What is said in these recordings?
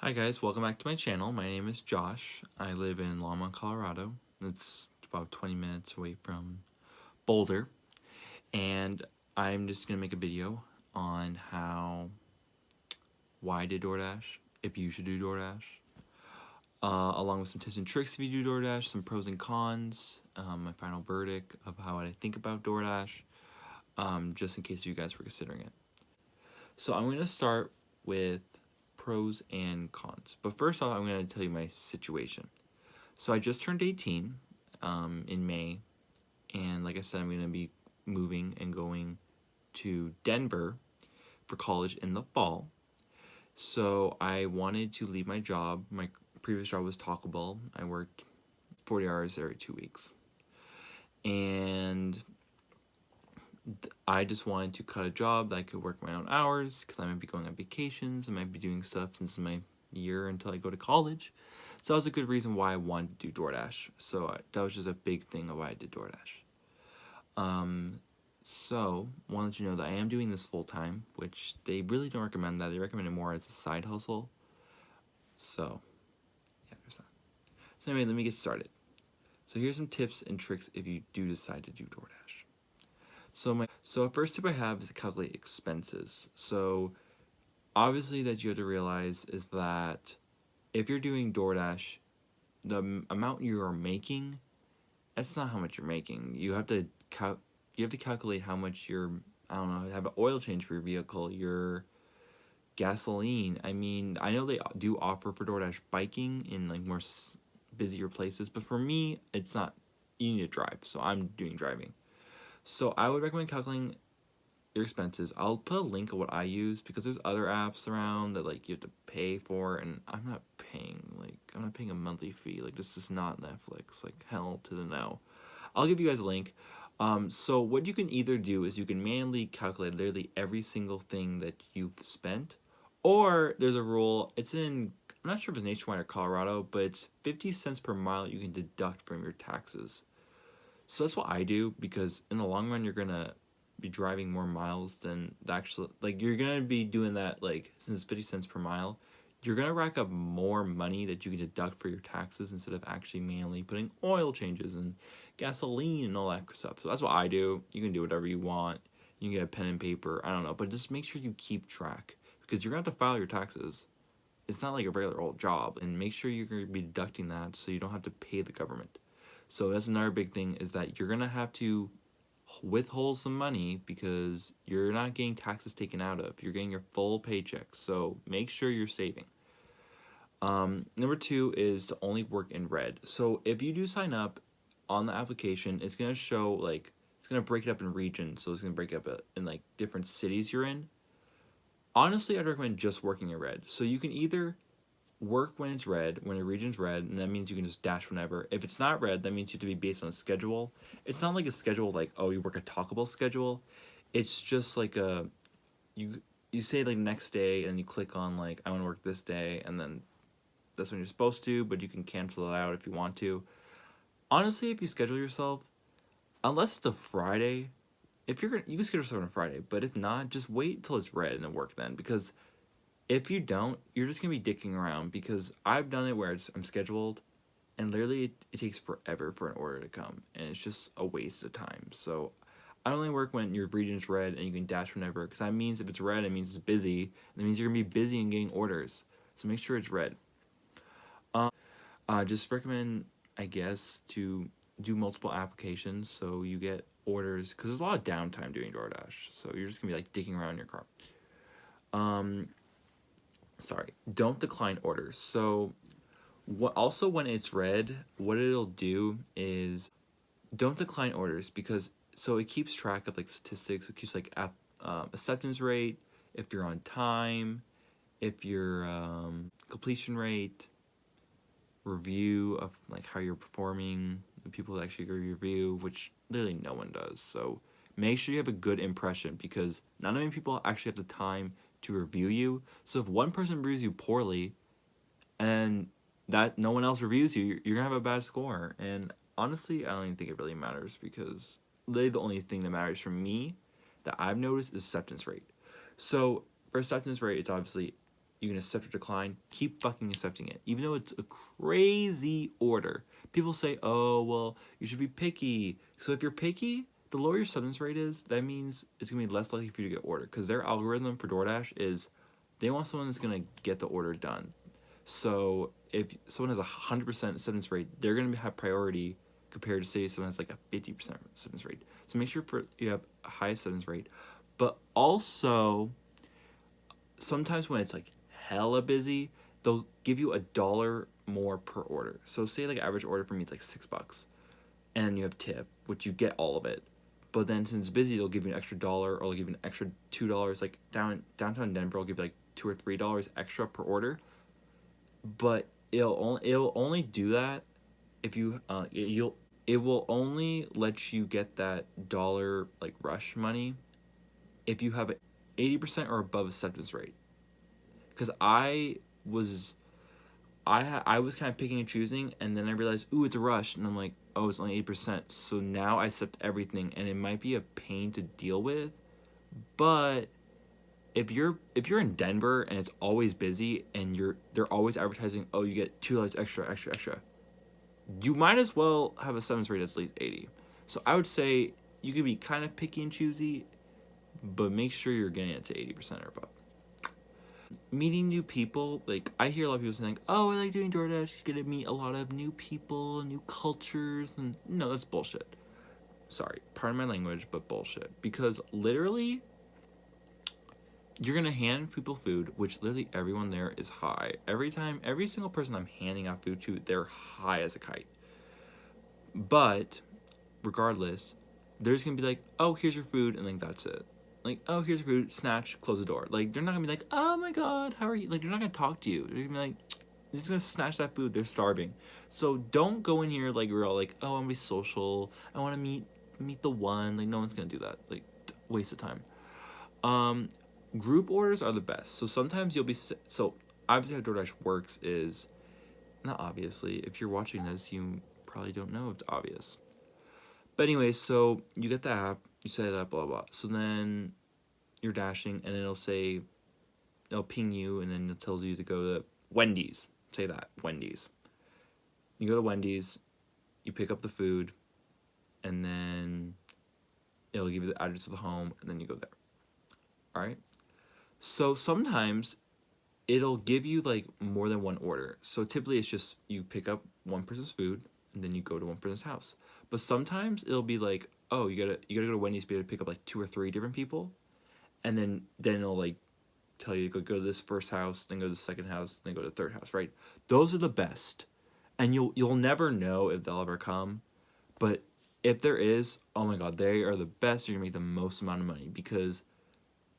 Hi guys, welcome back to my channel. My name is Josh. I live in Longmont, Colorado. It's about 20 minutes away from Boulder. And I'm just going to make a video on why I did Doordash, if you should do Doordash, along with some tips and tricks if you do Doordash, some pros and cons, my final verdict of how I think about Doordash, just in case you guys were considering it. So I'm going to start with pros and cons. But first off, I'm going to tell you my situation. So I just turned 18 in May, and like I said, I'm going to be moving and going to Denver for college in the fall. So I wanted to leave my job. My previous job was Taco Bell. I worked 40 hours every 2 weeks. And I just wanted to cut a job that I could work my own hours because I might be going on vacations. I might be doing stuff since my year until I go to college. So that was a good reason why I wanted to do DoorDash. So that was just a big thing of why I did DoorDash. So I want to let you know that I am doing this full time, which they really don't recommend that. They recommend it more as a side hustle. So yeah, there's that. So anyway, let me get started. So here's some tips and tricks if you do decide to do DoorDash. So first tip I have is to calculate expenses. So obviously that you have to realize is that if you're doing DoorDash, the amount you are making, that's not how much you're making. You have to calculate how much I don't know, have an oil change for your vehicle, your gasoline. I mean, I know they do offer for DoorDash biking in like more busier places, but for me, it's not. You need to drive, so I'm doing driving. So I would recommend calculating your expenses. I'll put a link of what I use because there's other apps around that like you have to pay for, and I'm not paying a monthly fee. Like this is not Netflix. Like hell to the no. I'll give you guys a link. So what you can either do is you can manually calculate literally every single thing that you've spent, or there's a rule. I'm not sure if it's nationwide or Colorado, but it's 50 cents per mile you can deduct from your taxes. So that's what I do because in the long run you're gonna be driving more miles than the actual, like you're gonna be doing that, like since it's 50 cents per mile, you're gonna rack up more money that you can deduct for your taxes instead of actually manually putting oil changes and gasoline and all that stuff. So that's what I do. You can do whatever you want. You can get a pen and paper, I don't know, but just make sure you keep track because you're gonna have to file your taxes. It's not like a regular old job, and make sure you're gonna be deducting that so you don't have to pay the government. So that's another big thing is that you're gonna have to withhold some money because you're not getting taxes taken out of. You're getting your full paycheck. So make sure you're saving. Number two is to only work in red. So if you do sign up on the application, it's gonna show like it's gonna break it up in regions. So it's gonna break up in like different cities you're in. Honestly, I'd recommend just working in red. So you can either work when it's red, when a region's red, and that means you can just dash whenever. If it's not red, that means you have to be based on a schedule. It's not like a schedule like, oh, you work a Taco Bell schedule. It's just like you say like next day and you click on like I want to work this day, and then that's when you're supposed to, but you can cancel it out if you want to. Honestly, if you schedule yourself, unless it's a Friday, if you're gonna, you can schedule yourself on a Friday, but if not, just wait till it's red and then work then, because if you don't, you're just gonna be dicking around because I've done it where I'm scheduled and literally it takes forever for an order to come and it's just a waste of time. So I only work when your region's red and you can dash whenever, because that means if it's red, it means it's busy, and that means you're gonna be busy and getting orders. So make sure it's red. Just recommend, I guess, to do multiple applications so you get orders, because there's a lot of downtime doing DoorDash. So you're just gonna be like dicking around in your car. Sorry, don't decline orders. So when it's red, what it'll do is don't decline orders, because so it keeps track of like statistics. It keeps like acceptance rate, if you're on time, if your completion rate, review of like how you're performing, the people that actually review, which literally no one does. So make sure you have a good impression, because not many people actually have the time to review you. So if one person reviews you poorly and that no one else reviews you, you're gonna have a bad score. And honestly, I don't even think it really matters, because literally the only thing that matters for me that I've noticed is acceptance rate. So for acceptance rate, it's obviously you can accept or decline. Keep fucking accepting it, even though it's a crazy order. People say, "Oh, well, you should be picky." So if you're picky, the lower your acceptance rate is, that means it's gonna be less likely for you to get ordered. Because their algorithm for DoorDash is, they want someone that's gonna get the order done. So if someone has 100% acceptance rate, they're gonna have priority compared to, say, someone has like a 50% acceptance rate. So make sure you have a high acceptance rate, but also sometimes when it's like hella busy, they'll give you $1 more per order. So say like average order for me is like $6, and you have tip, which you get all of it. But then since it's busy, they'll give you an extra $1, or they'll give you an extra $2. Like downtown Denver, will give you like $2 or $3 extra per order. But it'll only do that if you it will only let you get that dollar like rush money if you have an 80% or above acceptance rate. Because I was kind of picking and choosing, and then I realized, ooh, it's a rush, and I'm like, oh, it's only 8%. So now I accept everything, and it might be a pain to deal with, but if you're in Denver and it's always busy and they're always advertising, oh, you get $2 extra, you might as well have a acceptance rate that's at least 80. So I would say you could be kind of picky and choosy, but make sure you're getting it to 80% or above. Meeting new people, like I hear a lot of people saying, oh, I like doing DoorDash, you get to meet a lot of new people, new cultures, and no, that's bullshit. Sorry, pardon my language, but bullshit. Because literally, you're gonna hand people food, which literally everyone there is high. Every single person I'm handing out food to, they're high as a kite. But regardless, they're just gonna be like, oh, here's your food, and like that's it. Like, oh, here's your food, snatch, close the door. Like, they're not gonna be like, oh my god, how are you? Like, they're not gonna talk to you. They're gonna be like, they're just gonna snatch that food. They're starving. So don't go in here like we're all like, oh, I wanna be social. I wanna meet the one. Like, no one's gonna do that. Like, waste of time. Group orders are the best. So sometimes you'll be so obviously how DoorDash works is, not obviously. If you're watching this, you probably don't know it's obvious. But anyways, so you get the app, you set it up, blah, blah. So then you're dashing, and it'll ping you, and then it tells you to go to Wendy's. Say that, Wendy's. You go to Wendy's, you pick up the food, and then it'll give you the address of the home, and then you go there. All right? So sometimes it'll give you like more than one order. So typically it's just you pick up one person's food, and then you go to one person's house. But sometimes it'll be like, oh, you gotta go to Wendy's to be able to pick up like 2 or 3 different people, and then it'll like tell you to go to this first house, then go to the second house, then go to the third house, right? Those are the best, and you'll never know if they'll ever come, but if there is, oh my god, they are the best. You're gonna make the most amount of money because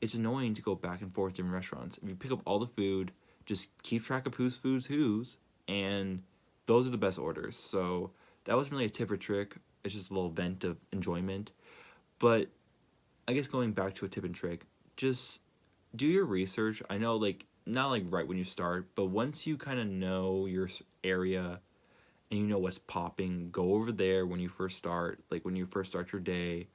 it's annoying to go back and forth to different restaurants. If you pick up all the food, just keep track of whose food's whose, and those are the best orders. So that wasn't really a tip or trick. It's just a little vent of enjoyment. But I guess going back to a tip and trick, just do your research. I know, like, not like right when you start, but once you kind of know your area and you know what's popping, go over there when you first start, like when you first start your day,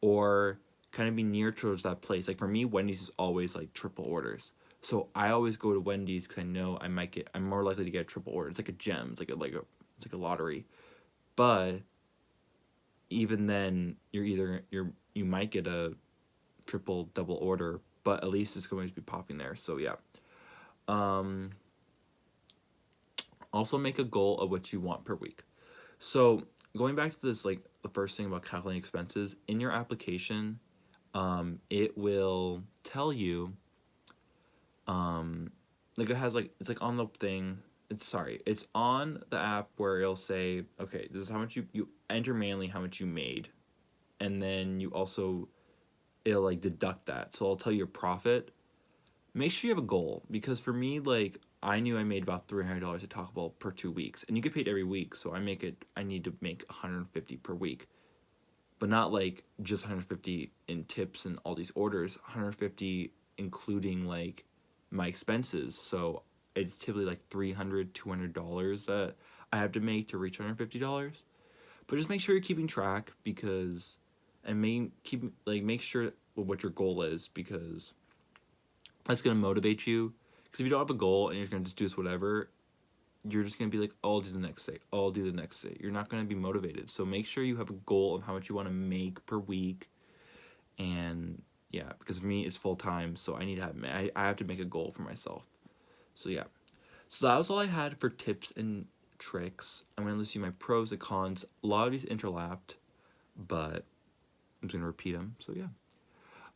or kind of be near towards that place. Like for me, Wendy's is always like triple orders. So I always go to Wendy's because I know I'm more likely to get a triple order. It's like a gem. It's like a lottery. But even then, you might get a triple double order, but at least it's going to be popping there. So yeah. Also make a goal of what you want per week. So going back to this, like the first thing about calculating expenses in your application, it will tell you, like it has like, it's like on the thing. It's on the app where it'll say, okay, this is how much you enter manually how much you made, and then it'll like deduct that. So I'll tell you your profit. Make sure you have a goal, because for me, like, I knew I made about $300 at Taco Bell per 2 weeks, and you get paid every week, so I need to make $150 per week, but not like just $150 in tips and all these orders, $150 including like my expenses. So it's typically like $300-$200 that I have to make to reach $150. But just make sure you're keeping track, make sure what your goal is, because that's gonna motivate you. Because if you don't have a goal and you're gonna just do this whatever, you're just gonna be like, oh, I'll do the next day. Oh, I'll do the next day. You're not gonna be motivated. So make sure you have a goal of how much you want to make per week. And yeah, because for me it's full time, so I need to have I have to make a goal for myself. So yeah. So that was all I had for tips and tricks. I'm gonna list you my pros and cons. A lot of these interlapped, but I'm just gonna repeat them. So yeah.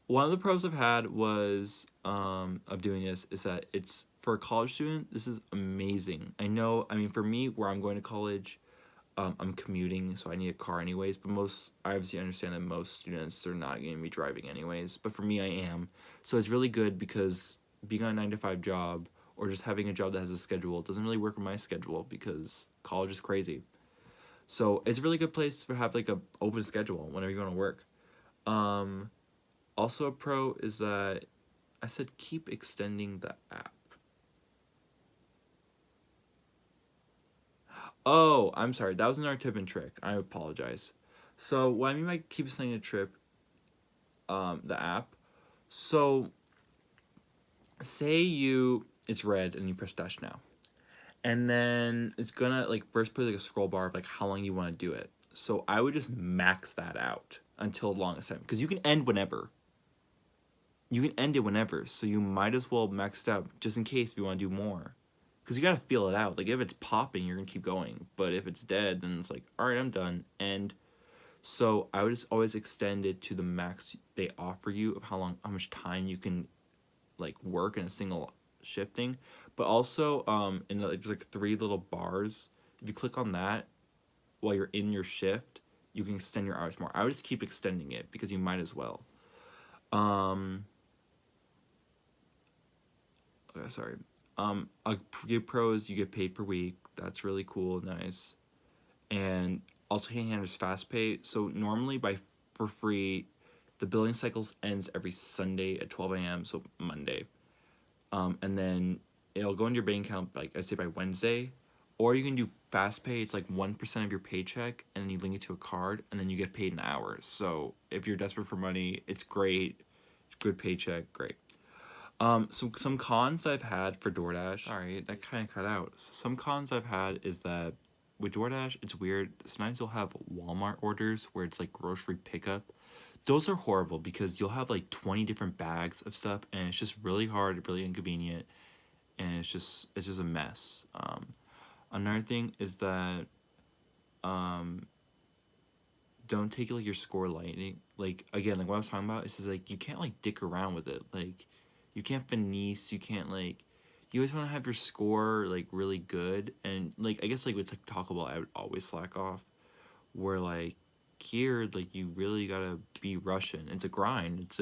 One of the pros I've had was of doing this is that it's for a college student. This is amazing. I know. I mean, for me, where I'm going to college, I'm commuting, so I need a car anyways. But I obviously understand that most students are not going to be driving anyways. But for me, I am. So it's really good because being on a 9 to 5 job or just having a job that has a schedule doesn't really work with my schedule because college is crazy. So it's a really good place to have like a open schedule whenever you want to work. Also, a pro is that I said keep extending the app. Oh, I'm sorry. That was another tip and trick. I apologize. So what I mean by keep extending the app. So say it's red and you press dash now, and then it's gonna like first put like a scroll bar of like how long you want to do it. So I would just max that out until the longest time because you can end whenever. You can end it whenever, so you might as well max it out just in case if you want to do more. Because you gotta feel it out. Like, if it's popping, you're gonna keep going. But if it's dead, then it's like, alright, I'm done. And so I would just always extend it to the max they offer you of how much time you can, like, work in a single shifting. But also, there's like 3 little bars. If you click on that while you're in your shift, you can extend your hours more. I would just keep extending it because you might as well. Okay, sorry. A pro is you get paid per week. That's really cool, nice. And also hand there's fast pay. So normally for free, the billing cycles ends every Sunday at 12 a.m. So Monday. And then it'll go into your bank account like I say by Wednesday. Or you can do fast pay. It's like 1% of your paycheck, and then you link it to a card, and then you get paid in hours. So if you're desperate for money, it's great. Good paycheck, great. Some cons I've had for DoorDash. Sorry, that kind of cut out. So some cons I've had is that with DoorDash, it's weird. Sometimes you'll have Walmart orders where it's like grocery pickup. Those are horrible because you'll have like 20 different bags of stuff, and it's just really hard, really inconvenient, and it's just a mess. Another thing is that don't take like your score lightning. Like again, like what I was talking about, it's just like you can't like dick around with it. Like you can't finesse, you can't like you always want to have your score like really good. And like I guess like with like Taco Bell I would always slack off. Where like here like you really gotta be rushing. It's a grind. It's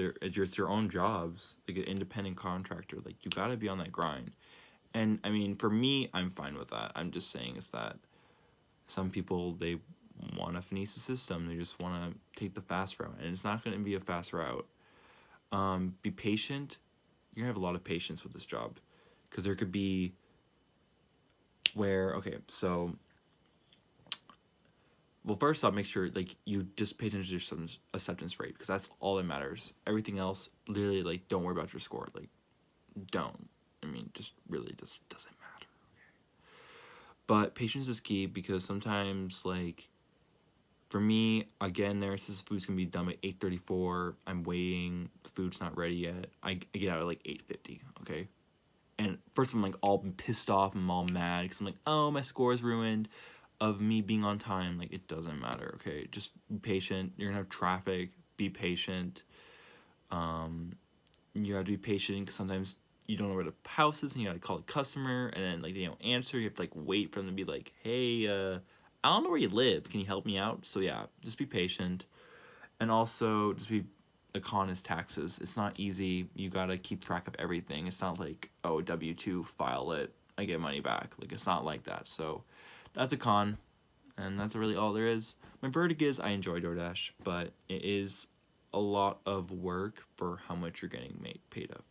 your own jobs, like an independent contractor. Like you gotta be on that grind. And I mean for me I'm fine with that. I'm just saying is that some people they want to finesse the system. They just want to take the fast route, and it's not going to be a fast route. Be patient. You're gonna have a lot of patience with this job, because there could be so. Well, first off, make sure like you just pay attention to your acceptance rate, because that's all that matters. Everything else, literally, like don't worry about your score. Like, don't. I mean, just really just doesn't matter. Okay. But patience is key, because sometimes like. For me, again, there says food's gonna be done by 8:34. I'm waiting. The food's not ready yet. I get out at like 8:50. Okay, and first I'm like all pissed off. I'm all mad because I'm like, oh, my score is ruined, of me being on time. Like it doesn't matter. Okay, just be patient. You're gonna have traffic. Be patient. You have to be patient because sometimes you don't know where the house is, and you gotta call the customer, and then like they don't answer. You have to like wait for them to be like, hey, I don't know where you live. Can you help me out? So yeah, just be patient. And also just be a con is taxes. It's not easy. You gotta keep track of everything. It's not like, oh, W-2, file it, I get money back. Like it's not like that. So that's a con, and that's really all there is. My verdict is I enjoy DoorDash, but it is a lot of work for how much you're getting paid of.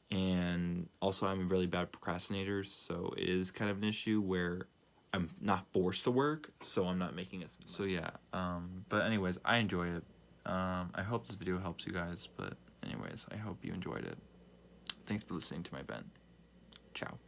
And also I'm a really bad procrastinator, so it is kind of an issue where I'm not forced to work, so I'm not making it. So yeah, but anyways, I enjoy it. I hope this video helps you guys, but anyways, I hope you enjoyed it. Thanks for listening to my vent. Ciao.